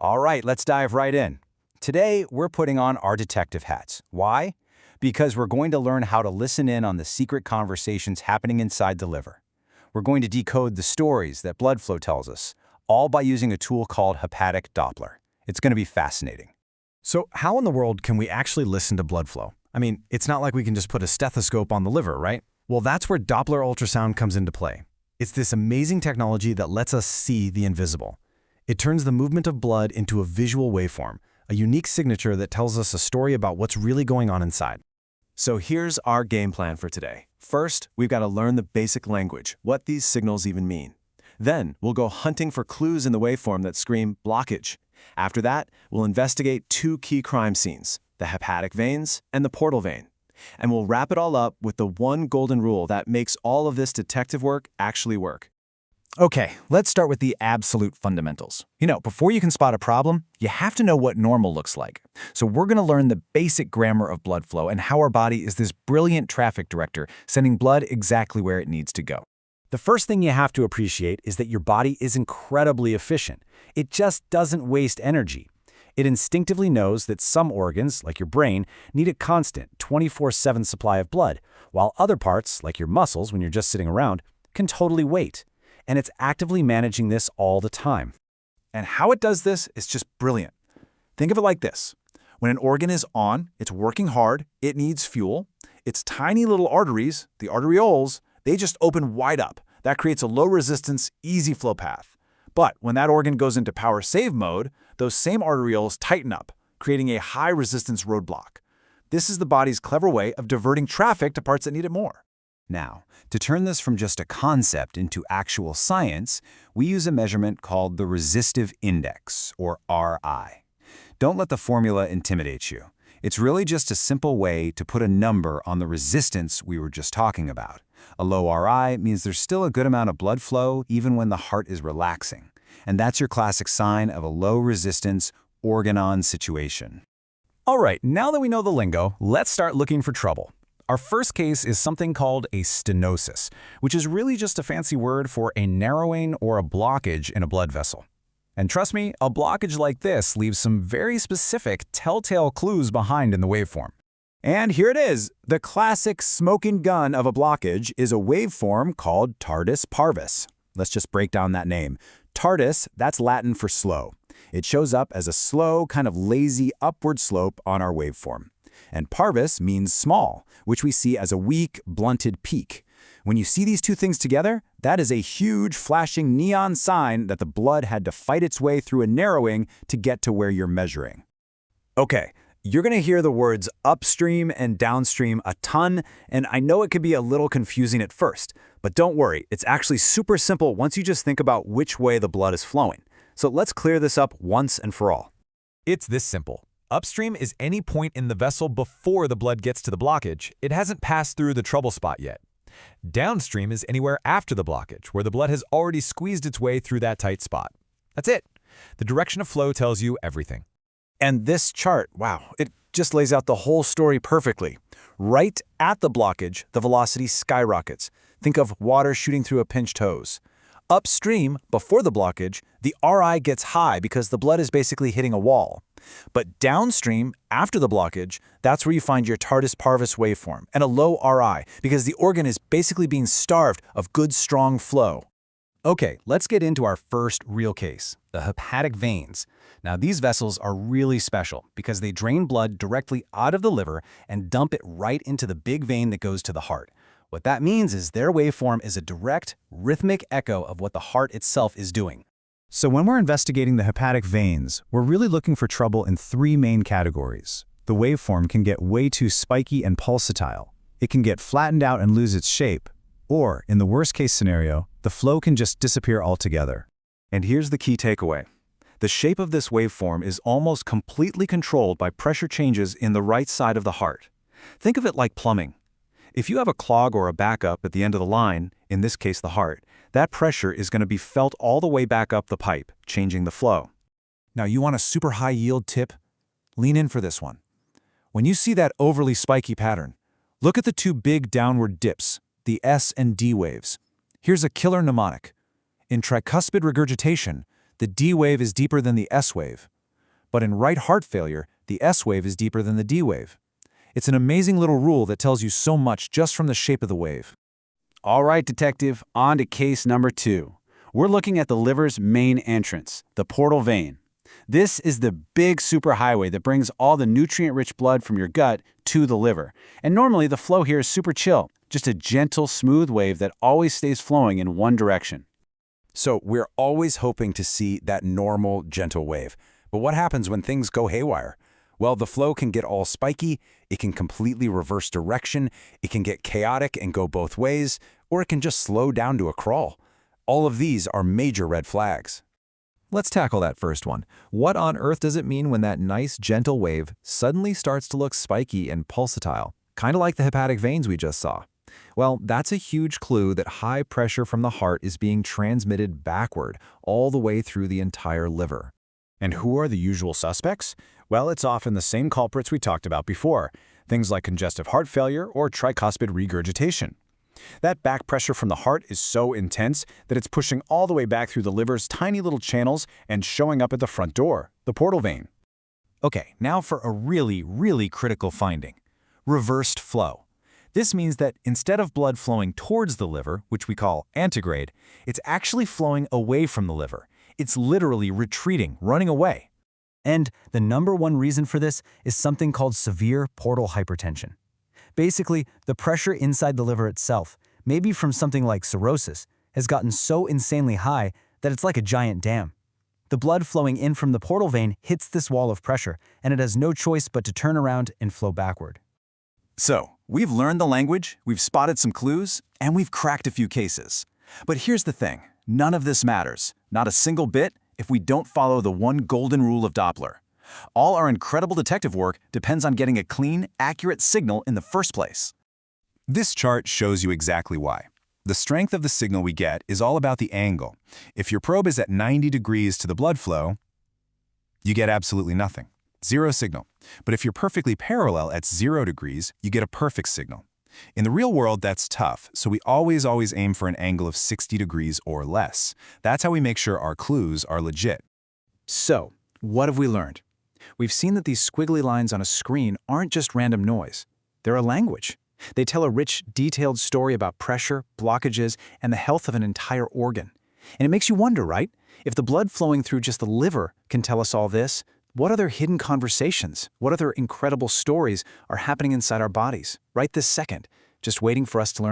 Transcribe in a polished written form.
All right, let's dive right in. Today, we're putting on our detective hats. Why? Because we're going to learn how to listen in on the secret conversations happening inside the liver. We're going to decode the stories that blood flow tells us, all by using a tool called Hepatic Doppler. It's going to be fascinating. So how in the world can we actually listen to blood flow? I mean, it's not like we can just put a stethoscope on the liver, right? Well, that's where Doppler ultrasound comes into play. It's this amazing technology that lets us see the invisible. It turns the movement of blood into a visual waveform, a unique signature that tells us a story about what's really going on inside. So here's our game plan for today. First, we've got to learn the basic language, what these signals even mean. Then, we'll go hunting for clues in the waveform that scream blockage. After that, we'll investigate two key crime scenes, the hepatic veins and the portal vein. And we'll wrap it all up with the one golden rule that makes all of this detective work actually work. Okay, let's start with the absolute fundamentals. Before you can spot a problem, you have to know what normal looks like. So we're going to learn the basic grammar of blood flow and how our body is this brilliant traffic director, sending blood exactly where it needs to go. The first thing you have to appreciate is that your body is incredibly efficient. It just doesn't waste energy. It instinctively knows that some organs, like your brain, need a constant 24/7 supply of blood, while other parts, like your muscles when you're just sitting around, can totally wait. And it's actively managing this all the time. And how it does this is just brilliant. Think of it like this. When an organ is on, it's working hard, it needs fuel. Its tiny little arteries, the arterioles, they just open wide up. That creates a low-resistance, easy flow path. But when that organ goes into power save mode, those same arterioles tighten up, creating a high-resistance roadblock. This is the body's clever way of diverting traffic to parts that need it more. Now, to turn this from just a concept into actual science, we use a measurement called the resistive index, or RI. Don't let the formula intimidate you. It's really just a simple way to put a number on the resistance we were just talking about. A low RI means there's still a good amount of blood flow even when the heart is relaxing. And that's your classic sign of a low-resistance, organ-on situation. All right, now that we know the lingo, let's start looking for trouble. Our first case is something called a stenosis, which is really just a fancy word for a narrowing or a blockage in a blood vessel. And trust me, a blockage like this leaves some very specific telltale clues behind in the waveform. And here it is. The classic smoking gun of a blockage is a waveform called Tardus Parvus. Let's just break down that name. Tardus, that's Latin for slow. It shows up as a slow, kind of lazy upward slope on our waveform. And Parvus means small, which we see as a weak, blunted peak. When you see these two things together, that is a huge, flashing neon sign that the blood had to fight its way through a narrowing to get to where you're measuring. Okay, you're going to hear the words upstream and downstream a ton, and I know it can be a little confusing at first, but don't worry, it's actually super simple once you just think about which way the blood is flowing. So let's clear this up once and for all. It's this simple. Upstream is any point in the vessel before the blood gets to the blockage. It hasn't passed through the trouble spot yet. Downstream is anywhere after the blockage, where the blood has already squeezed its way through that tight spot. That's it. The direction of flow tells you everything. And this chart, wow, it just lays out the whole story perfectly. Right at the blockage, the velocity skyrockets. Think of water shooting through a pinched hose. Upstream, before the blockage, the RI gets high because the blood is basically hitting a wall. But downstream, after the blockage, that's where you find your Tardus Parvus waveform and a low RI because the organ is basically being starved of good, strong flow. Okay, let's get into our first real case, the hepatic veins. Now, these vessels are really special because they drain blood directly out of the liver and dump it right into the big vein that goes to the heart. What that means is their waveform is a direct, rhythmic echo of what the heart itself is doing. So when we're investigating the hepatic veins, we're really looking for trouble in three main categories. The waveform can get way too spiky and pulsatile. It can get flattened out and lose its shape. Or, in the worst-case scenario, the flow can just disappear altogether. And here's the key takeaway. The shape of this waveform is almost completely controlled by pressure changes in the right side of the heart. Think of it like plumbing. If you have a clog or a backup at the end of the line, in this case the heart, that pressure is going to be felt all the way back up the pipe, changing the flow. Now you want a super high yield tip? Lean in for this one. When you see that overly spiky pattern, look at the two big downward dips, the S and D waves. Here's a killer mnemonic. In tricuspid regurgitation, The D wave is deeper than the S wave. But in right heart failure, the S wave is deeper than the D wave. It's an amazing little rule that tells you so much just from the shape of the wave. All right, detective, on to case number 2. We're looking at the liver's main entrance, the portal vein. This is the big superhighway that brings all the nutrient-rich blood from your gut to the liver. And normally the flow here is super chill, just a gentle, smooth wave that always stays flowing in one direction. So we're always hoping to see that normal, gentle wave. But what happens when things go haywire? Well, the flow can get all spiky, it can completely reverse direction, it can get chaotic and go both ways, or it can just slow down to a crawl. All of these are major red flags. Let's tackle that first one. What on earth does it mean when that nice, gentle wave suddenly starts to look spiky and pulsatile, kind of like the hepatic veins we just saw? Well, that's a huge clue that high pressure from the heart is being transmitted backward all the way through the entire liver. And who are the usual suspects? Well, it's often the same culprits we talked about before, things like congestive heart failure or tricuspid regurgitation. That back pressure from the heart is so intense that it's pushing all the way back through the liver's tiny little channels and showing up at the front door, the portal vein. Okay, now for a really critical finding. Reversed flow. This means that instead of blood flowing towards the liver, which we call antegrade, it's actually flowing away from the liver. It's literally retreating, running away. And the #1 reason for this is something called severe portal hypertension. Basically, the pressure inside the liver itself, maybe from something like cirrhosis, has gotten so insanely high that it's like a giant dam. The blood flowing in from the portal vein hits this wall of pressure, and it has no choice but to turn around and flow backward. So, we've learned the language, we've spotted some clues, and we've cracked a few cases. But here's the thing, none of this matters, not a single bit, if we don't follow the one golden rule of Doppler. All our incredible detective work depends on getting a clean, accurate signal in the first place. This chart shows you exactly why. The strength of the signal we get is all about the angle. If your probe is at 90 degrees to the blood flow, you get absolutely nothing. Zero signal. But if you're perfectly parallel at 0 degrees, you get a perfect signal. In the real world, that's tough, so we always aim for an angle of 60 degrees or less. That's how we make sure our clues are legit. So, what have we learned? We've seen that these squiggly lines on a screen aren't just random noise. They're a language. They tell a rich, detailed story about pressure, blockages, and the health of an entire organ. And it makes you wonder, right? If the blood flowing through just the liver can tell us all this, what other hidden conversations, what other incredible stories are happening inside our bodies, right this second, just waiting for us to learn